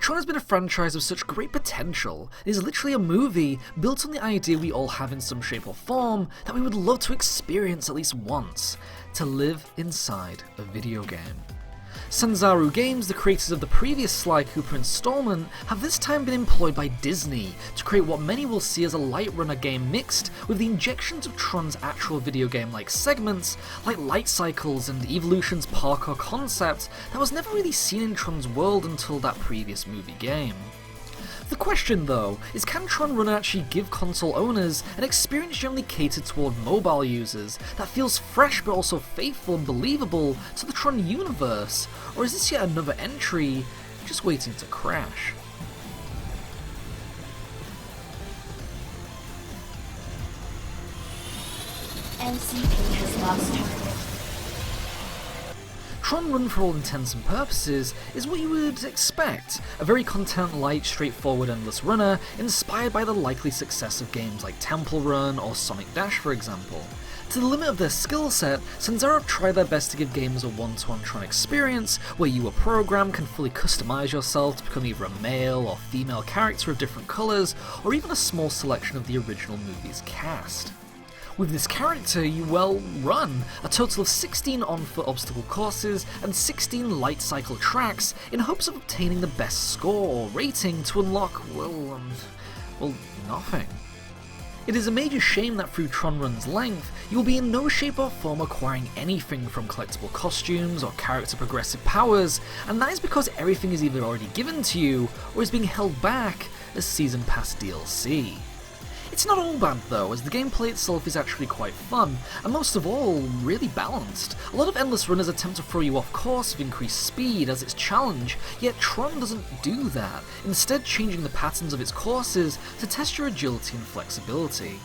Tron has been a franchise of such great potential. It is literally a movie built on the idea we all have in some shape or form that we would love to experience at least once, to live inside a video game. Sanzaru Games, the creators of the previous Sly Cooper installment, have this time been employed by Disney to create what many will see as a light runner game mixed with the injections of Tron's actual video game-like segments, like light cycles and Evolution's parkour concept that was never really seen in Tron's world until that previous movie game. The question though, is can Tron Run actually give console owners an experience generally catered toward mobile users that feels fresh but also faithful and believable to the Tron universe, or is this yet another entry just waiting to crash? MCP has lost target. Tron Run, for all intents and purposes, is what you would expect, a very content-light, straightforward endless runner inspired by the likely success of games like Temple Run or Sonic Dash for example. To the limit of their skill set, Sanzaru have tried their best to give gamers a one-to-one Tron experience where you, a program, can fully customize yourself to become either a male or female character of different colours, or even a small selection of the original movie's cast. With this character, you, well, run a total of 16 on-foot obstacle courses and 16 light cycle tracks in hopes of obtaining the best score or rating to unlock, well, nothing. It is a major shame that through Tron Run's length, you will be in no shape or form acquiring anything from collectible costumes or character progressive powers, and that is because everything is either already given to you or is being held back as Season Pass DLC. It's not all bad though, as the gameplay itself is actually quite fun, and most of all, really balanced. A lot of endless runners attempt to throw you off course with increased speed as its challenge, yet Tron doesn't do that, instead changing the patterns of its courses to test your agility and flexibility.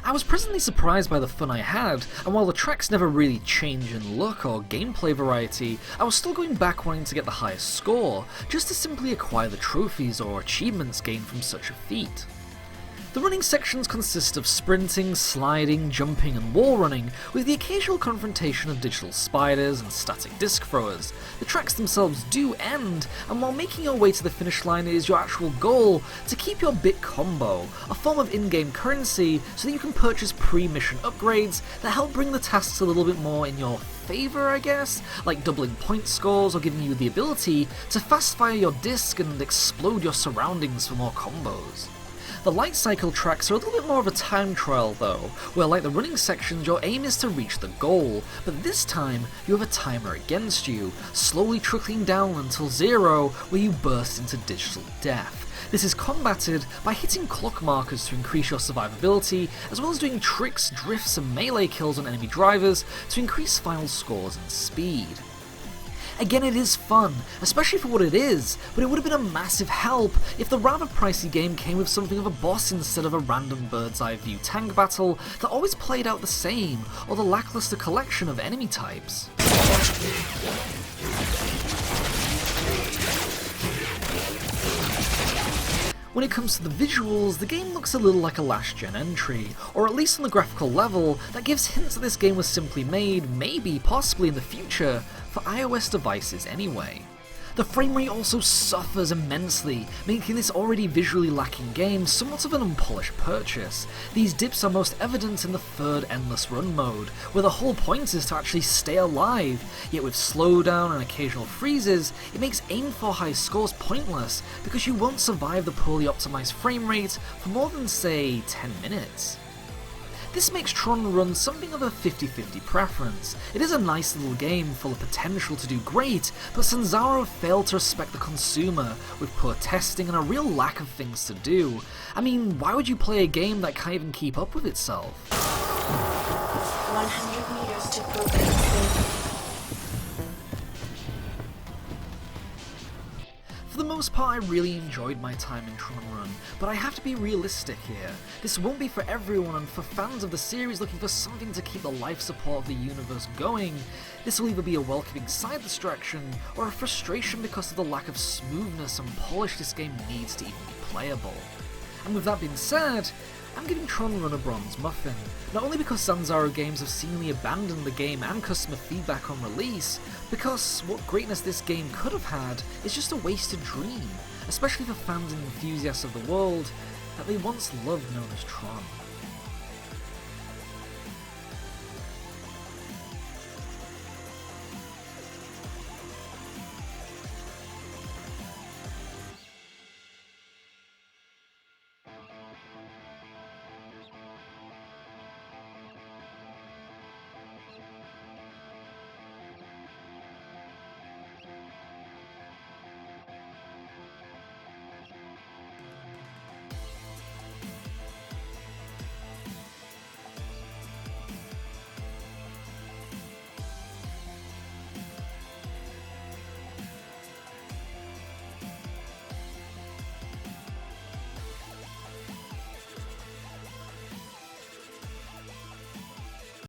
I was pleasantly surprised by the fun I had, and while the tracks never really change in look or gameplay variety, I was still going back wanting to get the highest score, just to simply acquire the trophies or achievements gained from such a feat. The running sections consist of sprinting, sliding, jumping and wall running, with the occasional confrontation of digital spiders and static disc throwers. The tracks themselves do end, and while making your way to the finish line is your actual goal, to keep your bit combo, a form of in-game currency so that you can purchase pre-mission upgrades that help bring the tasks a little bit more in your favour, I guess, like doubling point scores or giving you the ability to fast fire your disc and explode your surroundings for more combos. The light cycle tracks are a little bit more of a time trial though, where like the running sections your aim is to reach the goal, but this time you have a timer against you, slowly trickling down until 0 where you burst into digital death. This is combated by hitting clock markers to increase your survivability, as well as doing tricks, drifts and melee kills on enemy drivers to increase final scores and speed. Again, it is fun, especially for what it is, but it would have been a massive help if the rather pricey game came with something of a boss instead of a random bird's eye view tank battle that always played out the same, or the lackluster collection of enemy types. When it comes to the visuals, the game looks a little like a last-gen entry, or at least on the graphical level, that gives hints that this game was simply made, maybe, possibly in the future, for iOS devices anyway. The framerate also suffers immensely, making this already visually lacking game somewhat of an unpolished purchase. These dips are most evident in the third endless run mode, where the whole point is to actually stay alive, yet with slowdown and occasional freezes, it makes aim for high scores pointless, because you won't survive the poorly optimized framerate for more than, say, 10 minutes. This makes Tron Run something of a 50-50 preference. It is a nice little game full of potential to do great, but Sanzaru failed to respect the consumer with poor testing and a real lack of things to do. I mean, why would you play a game that can't even keep up with itself? 100 meters to program. For the the most part, I really enjoyed my time in Tron Run, but I have to be realistic here. This won't be for everyone, and for fans of the series looking for something to keep the life support of the universe going, this will either be a welcoming side distraction, or a frustration because of the lack of smoothness and polish this game needs to even be playable. And with that being said, I'm giving Tron Run a bronze muffin, not only because Sanzaro Games have seemingly abandoned the game and customer feedback on release, because what greatness this game could have had is just a wasted dream, especially for fans and enthusiasts of the world that they once loved known as Tron.